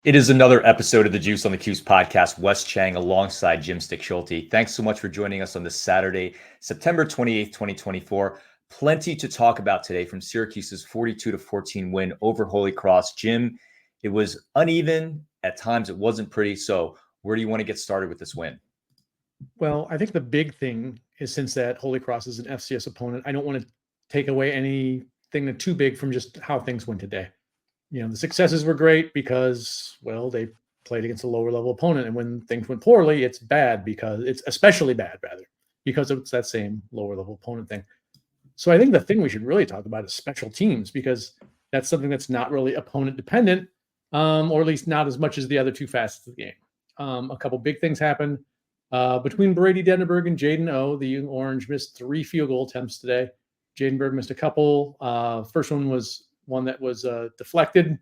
It is another episode of the Juice on the Cuse podcast. Wes Cheng alongside Jim Stechschulte. Thanks so much for joining us on this Saturday, September 28th, 2024. Plenty to talk about today from Syracuse's 42-14 win over Holy Cross. Jim, it was uneven. At times, it wasn't pretty. So where do you want to get started with this win? Well, I think the big thing is, since that Holy Cross is an FCS opponent, I don't want to take away anything that's too big from just how things went today. You know, the successes were great because, well, they played against a lower level opponent. And when things went poorly, it's bad because it's especially bad, rather, because it's that same lower level opponent thing. So I think the thing we should really talk about is special teams, because that's something that's not really opponent dependent, or at least not as much as the other two facets of the game. A couple big things happened between Brady Denneberg and Jaden O. The Orange missed 3 field goal attempts today. Jadenberg missed a couple. First one was one that was deflected.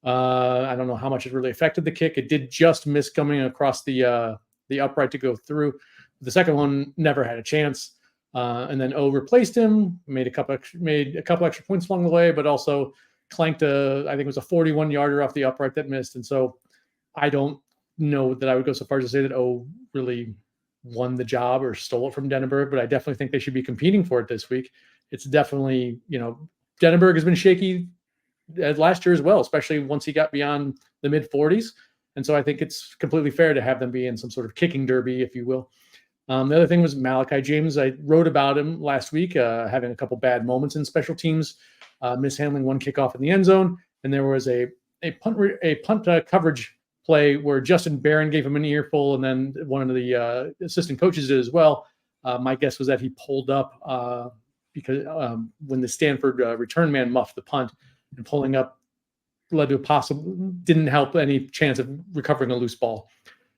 I don't know how much it really affected the kick. It did just miss coming across the upright to go through. The second one never had a chance. And then O replaced him, made a couple extra points along the way, but also clanked I think it was a 41-yarder off the upright that missed. And so I don't know that I would go so far as to say that O really won the job or stole it from Denneberg, but I definitely think they should be competing for it this week. It's definitely, Denneberg has been shaky last year as well, especially once he got beyond the mid 40s. And so I think it's completely fair to have them be in some sort of kicking derby, if you will. The other thing was Malachi James. I wrote about him last week, having a couple bad moments in special teams, mishandling one kickoff in the end zone. And there was a punt coverage play where Justin Barron gave him an earful, and then one of the assistant coaches did as well. My guess was that he pulled up because when the Stanford return man muffed the punt, and pulling up led to didn't help any chance of recovering a loose ball.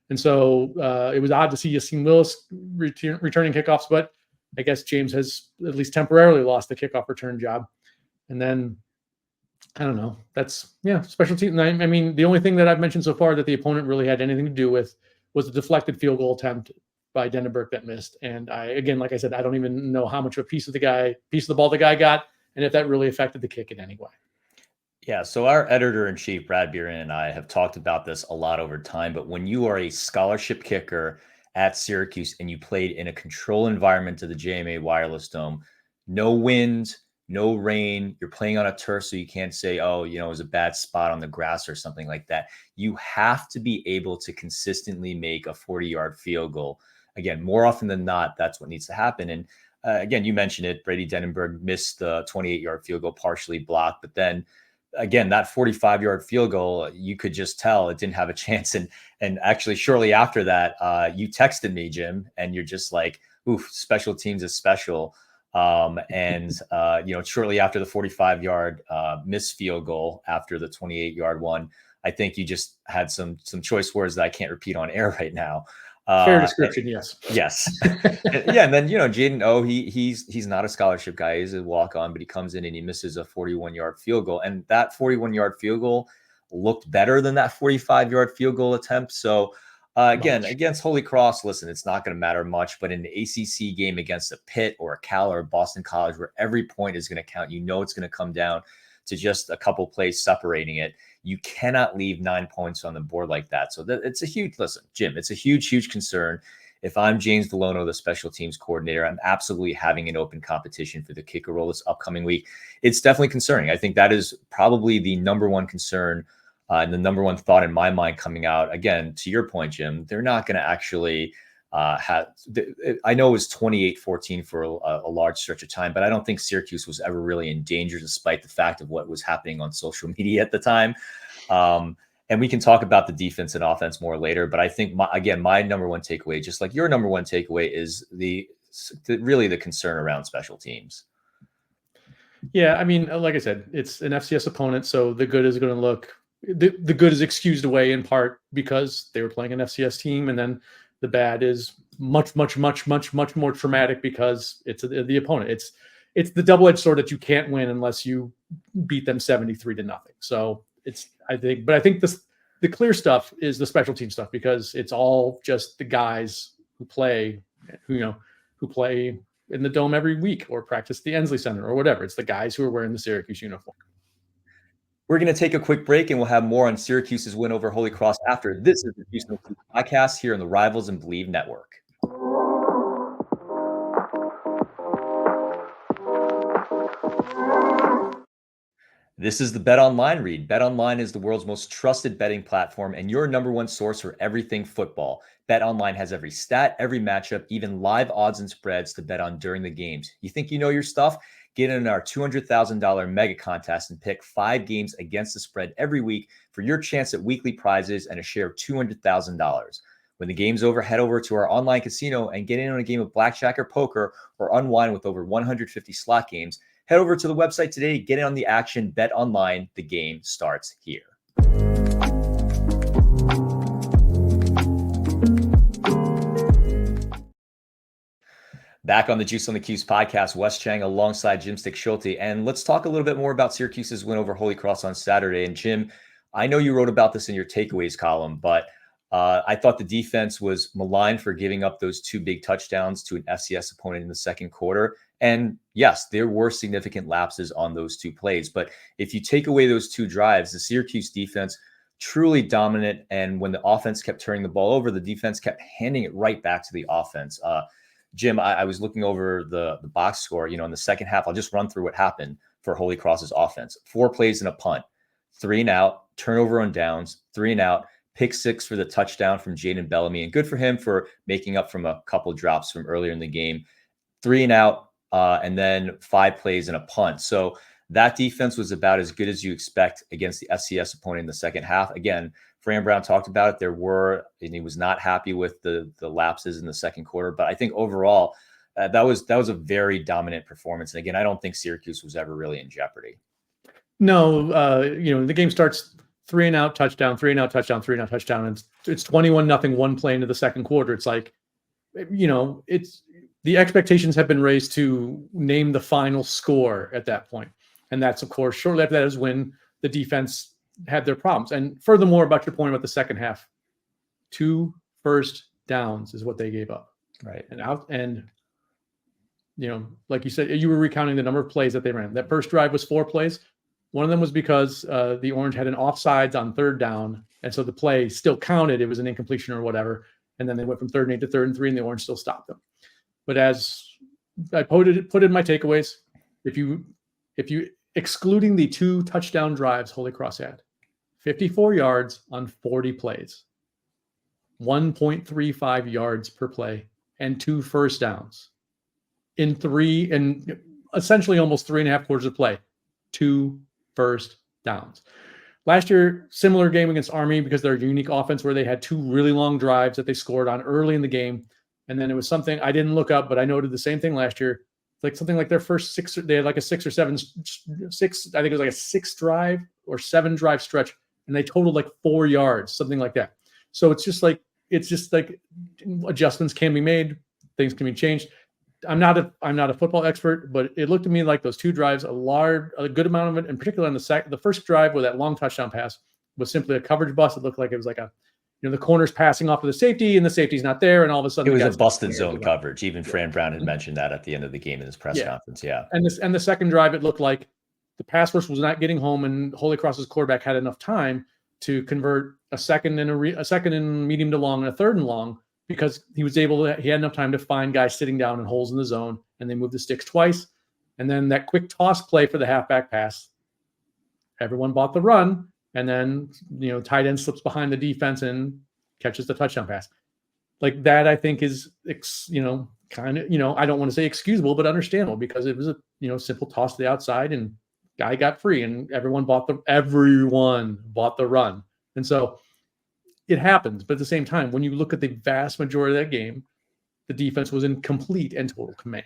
And so it was odd to see Yassine Willis returning kickoffs, but I guess James has at least temporarily lost the kickoff return job. And then, I don't know, special team. I mean, the only thing that I've mentioned so far that the opponent really had anything to do with was the deflected field goal attempt by Denneberg that missed. And like I said, I don't even know how much of a piece of the ball the guy got, and if that really affected the kick in any way. Yeah, so our editor-in-chief, Brad Buren, and I have talked about this a lot over time, but when you are a scholarship kicker at Syracuse and you played in a control environment to the JMA Wireless Dome, no wind, no rain, you're playing on a turf, so you can't say, it was a bad spot on the grass or something like that. You have to be able to consistently make a 40-yard field goal. Again, more often than not, that's what needs to happen. And again, you mentioned it, Brady Denneberg missed the 28-yard field goal, partially blocked, but then again, that 45-yard field goal, you could just tell it didn't have a chance. And actually, shortly after that, you texted me, Jim, and you're just like, "Oof, special teams is special." And shortly after the 45-yard missed field goal, after the 28-yard one, I think you just had some choice words that I can't repeat on air right now. Fair description, yes. Yes. And then, Jaden O, he's not a scholarship guy. He's a walk-on, but he comes in and he misses a 41-yard field goal. And that 41-yard field goal looked better than that 45-yard field goal attempt. So, again, against Holy Cross, listen, it's not going to matter much. But in the ACC game against a Pitt or a Cal or a Boston College, where every point is going to count, it's going to come down to just a couple plays separating it. You cannot leave 9 points on the board like that. So it's a huge, listen, Jim, it's a huge, huge concern. If I'm James Delono, the special teams coordinator, I'm absolutely having an open competition for the kicker role this upcoming week. It's definitely concerning. I think that is probably the number one concern and the number one thought in my mind coming out. Again, to your point, Jim, they're not going to actually I know it was 28-14 for a large stretch of time, but I don't think Syracuse was ever really in danger, despite the fact of what was happening on social media at the time. And we can talk about the defense and offense more later, but I think my number one takeaway, just like your number one takeaway, is really the concern around special teams. Yeah, I mean, like I said, it's an FCS opponent, so the good is going to look the good is excused away in part because they were playing an FCS team, and then the bad is much more traumatic because it's the opponent. It's the double-edged sword that you can't win unless you beat them 73-0. So I think the clear stuff is the special team stuff, because it's all just the guys who play in the dome every week or practice the Ensley Center or whatever. It's the guys who are wearing the Syracuse uniform. We're going to take a quick break, and we'll have more on Syracuse's win over Holy Cross after. This is the Cuse podcast here on the Rivals and Believe Network. This is the Bet Online read. Bet Online is the world's most trusted betting platform and your number one source for everything football. Bet Online has every stat, every matchup, even live odds and spreads to bet on during the games. You think you know your stuff? Get in our $200,000 mega contest and pick 5 games against the spread every week for your chance at weekly prizes and a share of $200,000. When the game's over, head over to our online casino and get in on a game of blackjack or poker or unwind with over 150 slot games. Head over to the website today, get in on the action, bet online. The game starts here. Back on the Juice on the Cuse podcast, Wes Cheng alongside Jim Stechschulte. And let's talk a little bit more about Syracuse's win over Holy Cross on Saturday. And Jim, I know you wrote about this in your takeaways column, but I thought the defense was maligned for giving up those 2 big touchdowns to an FCS opponent in the second quarter. And yes, there were significant lapses on those 2 plays. But if you take away those 2 drives, the Syracuse defense truly dominant. And when the offense kept turning the ball over, the defense kept handing it right back to the offense. Jim, I was looking over the box score, in the second half. I'll just run through what happened for Holy Cross's offense. 4 plays and a punt, 3 and out, turnover on downs, 3 and out, pick 6 for the touchdown from Jaden Bellamy. And good for him for making up from a couple drops from earlier in the game. 3 and out, and then 5 plays and a punt. So that defense was about as good as you expect against the FCS opponent in the second half. Again, Fran Brown talked about it. And he was not happy with the lapses in the second quarter. But I think overall, that was a very dominant performance. And again, I don't think Syracuse was ever really in jeopardy. No, the game starts 3 and out touchdown, 3 and out touchdown, 3 and out touchdown. And it's 21-0, 1 play into the second quarter. It's like, it's the expectations have been raised to name the final score at that point. And that's, of course, shortly after that is when the defense had their problems. And furthermore, about your point about the second half, 2 first downs is what they gave up. Right. And like you said, you were recounting the number of plays that they ran. That first drive was 4 plays. One of them was because the Orange had an offsides on 3rd down. And so the play still counted. It was an incompletion or whatever. And then they went from 3rd and 8 to 3rd and 3, and the Orange still stopped them. But as I put in my takeaways, if you excluding the 2 touchdown drives Holy Cross had, 54 yards on 40 plays, 1.35 yards per play, and 2 first downs in 3 and essentially almost 3.5 quarters of play, 2 first downs. Last year, similar game against Army because they're a unique offense where they had 2 really long drives that they scored on early in the game. And then it was something I didn't look up, but I noted the same thing last year. Like something like their first 6, they had like a 6 or 7, 6, I think it was like a 6 drive or 7 drive stretch. And they totaled like 4 yards, something like that. So it's just like adjustments can be made. Things can be changed. I'm not a football expert, but it looked to me like those 2 drives, a good amount of it, in particular on the first drive where that long touchdown pass was simply a coverage bust. It looked like it was like the corner's passing off to the safety and the safety's not there. And all of a sudden it was a busted zone coverage. Even Fran Brown had mentioned that at the end of the game in his press conference. Yeah. And the second drive, it looked like the pass rush was not getting home, and Holy Cross's quarterback had enough time to convert a second and medium to long and a 3rd and long, because he had enough time to find guys sitting down in holes in the zone, and they moved the sticks twice. And then that quick toss play for the halfback pass, everyone bought the run, and then, tight end slips behind the defense and catches the touchdown pass. Like that, I think is, kind of, I don't want to say excusable, but understandable, because it was a, simple toss to the outside and guy got free, and everyone bought the run. And so it happens. But at the same time, when you look at the vast majority of that game, the defense was in complete and total command.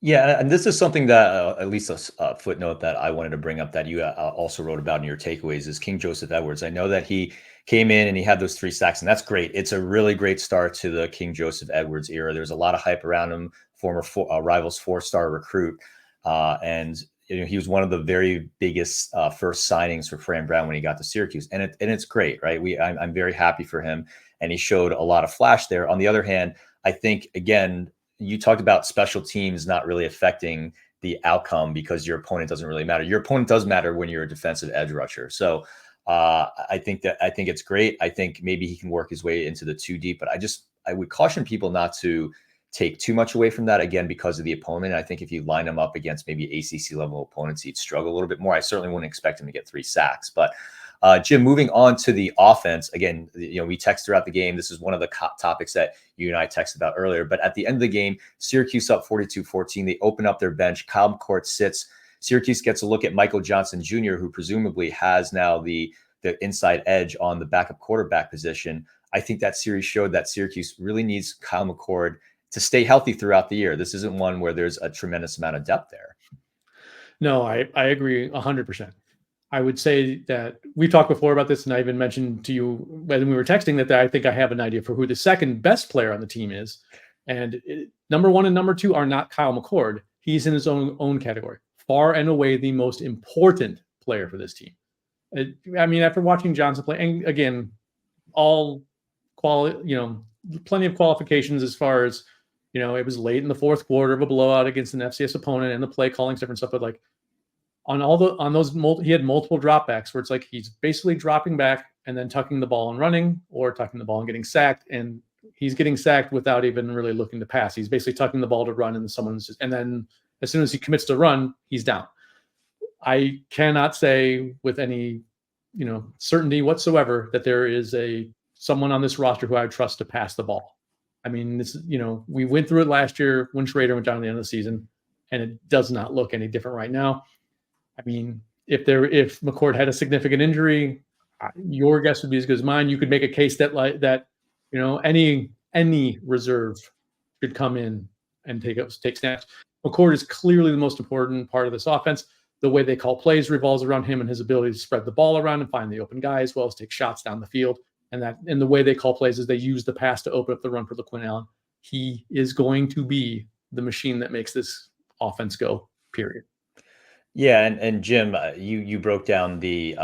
Yeah, and this is something that, at least a footnote that I wanted to bring up that you also wrote about in your takeaways, is King Joseph Edwards. I know that he came in and he had those 3 sacks, and that's great. It's a really great start to the King Joseph Edwards era. There's a lot of hype around him, former Rivals 4-star recruit, and he was one of the very biggest first signings for Fran Brown when he got to Syracuse, and it's great, right? I'm very happy for him, and he showed a lot of flash there. On the other hand, I think, again, you talked about special teams not really affecting the outcome because your opponent doesn't really matter. Your opponent does matter when you're a defensive edge rusher. So I think it's great. I think maybe he can work his way into the 2 deep, but I would caution people not to take too much away from that, again, because of the opponent. I think if you line him up against maybe ACC level opponents, he'd struggle a little bit more. I certainly wouldn't expect him to get 3 sacks. But Jim, moving on to the offense, again, we text throughout the game. This is one of the topics that you and I texted about earlier. But at the end of the game, Syracuse up 42-14. They open up their bench. Kyle McCord sits. Syracuse gets a look at Michael Johnson Jr., who presumably has now the inside edge on the backup quarterback position. I think that series showed that Syracuse really needs Kyle McCord to stay healthy throughout the year. This isn't one where there's a tremendous amount of depth there. No, I agree 100%. I would say that we talked before about this, and I even mentioned to you when we were texting that I think I have an idea for who the second best player on the team is. And number 1 and number 2 are not Kyle McCord. He's in his own category. Far and away the most important player for this team. I mean, after watching Johnson play, and again, all quality, plenty of qualifications as far as, it was late in the fourth quarter of a blowout against an FCS opponent, and the play calling different stuff. But like he had multiple dropbacks where it's like he's basically dropping back and then tucking the ball and running, or tucking the ball and getting sacked, and he's getting sacked without even really looking to pass. He's basically tucking the ball to run, and then as soon as he commits to run, he's down. I cannot say with any, certainty whatsoever that there is someone on this roster who I would trust to pass the ball. I mean, this, we went through it last year when Schrader went down at the end of the season, and it does not look any different right now. I mean, if McCord had a significant injury, your guess would be as good as mine. You could make a case that any reserve should come in and take snaps. McCord is clearly the most important part of this offense. The way they call plays revolves around him and his ability to spread the ball around and find the open guy, as well as take shots down the field. And the way they call plays is they use the pass to open up the run for LaQuinn Allen. He is going to be the machine that makes this offense go, period. Yeah, and Jim, you broke down the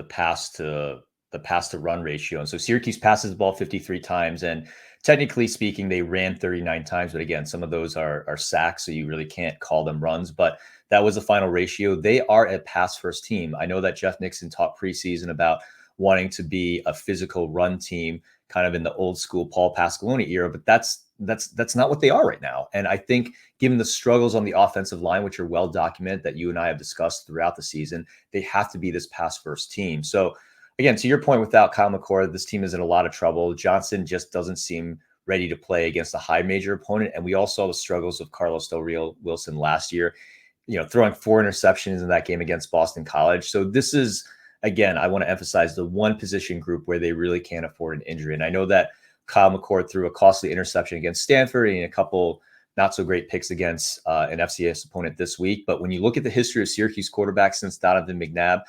pass to run ratio, and so Syracuse passes the ball 53 times, and technically speaking, they ran 39 times. But again, some of those are sacks, so you really can't call them runs. But that was the final ratio. They are a pass first team. I know that Jeff Nixon talked preseason about wanting to be a physical run team, kind of in the old school Paul Pasqualoni era, but that's not what they are right now. And I think given the struggles on the offensive line, which are well documented that you and I have discussed throughout the season, they have to be this pass first team. So again, to your point, without Kyle McCord, this team is in a lot of trouble. Johnson just doesn't seem ready to play against a high major opponent. And we all saw the struggles of Carlos Del Rio Wilson last year, throwing 4 interceptions in that game against Boston College. So this is, again, I want to emphasize the one position group where they really can't afford an injury. And I know that Kyle McCord threw a costly interception against Stanford and a couple not so great picks against an FCS opponent this week. But when you look at the history of Syracuse quarterbacks since Donovan McNabb,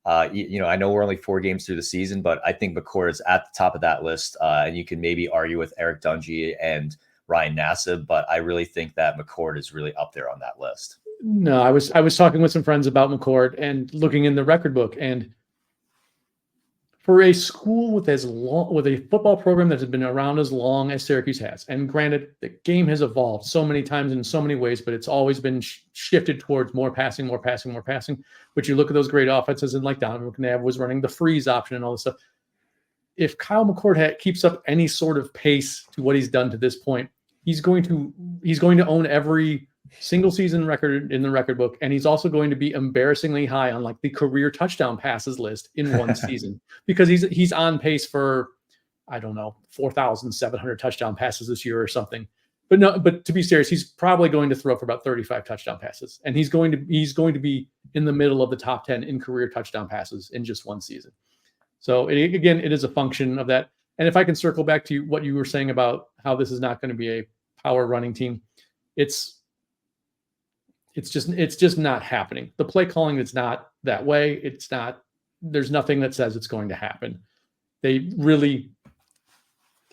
I know we're only 4 games through the season, but I think McCord is at the top of that list. And you can maybe argue with Eric Dungy and Ryan Nassib, but I really think that McCord is really up there on that list. No, I was talking with some friends about McCord and looking in the record book, and for a school with a football program that has been around as long as Syracuse has, and granted, the game has evolved so many times in so many ways, but it's always been shifted towards more passing. But you look at those great offenses, and like Donovan McNabb was running the freeze option and all this stuff. If Kyle McCord keeps up any sort of pace to what he's done to this point, he's going to own every single season record in the record book, and he's also going to be embarrassingly high on like the career touchdown passes list in one season, because he's on pace for, I don't know, 4,700 touchdown passes this year or something. But to be serious, he's probably going to throw for about 35 touchdown passes, and he's going to be in the middle of the top 10 in career touchdown passes in just one season. So it is a function of that. And if I can circle back to what you were saying about how this is not going to be a power running team, it's just not happening. The play calling is not that way. There's nothing that says it's going to happen. They really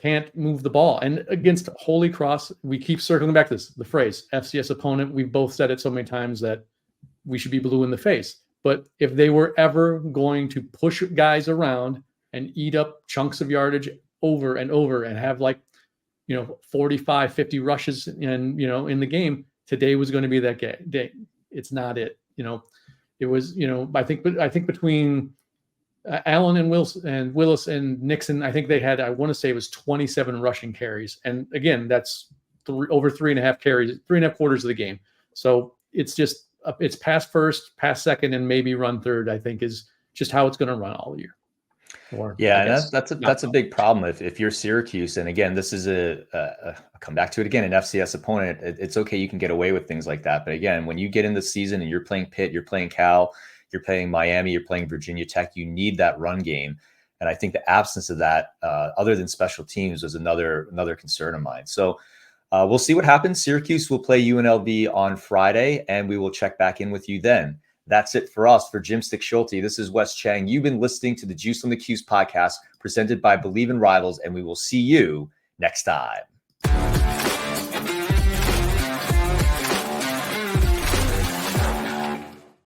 can't move the ball. And against Holy Cross, we keep circling back to the phrase FCS opponent. We've both said it so many times that we should be blue in the face. But if they were ever going to push guys around and eat up chunks of yardage over and over and have 45, 50 rushes in the game, today was going to be that day. It's not it. It was, I think between Allen and Willis and Nixon, I think they had, I want to say it was 27 rushing carries. And again, that's over 3.5 carries, 3.5 quarters of the game. So it's just, it's pass first, pass second, and maybe run third, I think is just how it's going to run all year. Yeah, and that's a big problem if you're Syracuse. And again, this is a come back to it again, an FCS opponent. It's okay, you can get away with things like that. But again, when you get in the season and you're playing Pitt, you're playing Cal, you're playing Miami, you're playing Virginia Tech, you need that run game. And I think the absence of that, other than special teams, was another concern of mine. So we'll see what happens. Syracuse will play UNLV on Friday, and we will check back in with you then. That's it for us. For Jim Stechschulte, this is Wes Cheng. You've been listening to the Juice on the Cuse podcast presented by Believe in Rivals, and we will see you next time.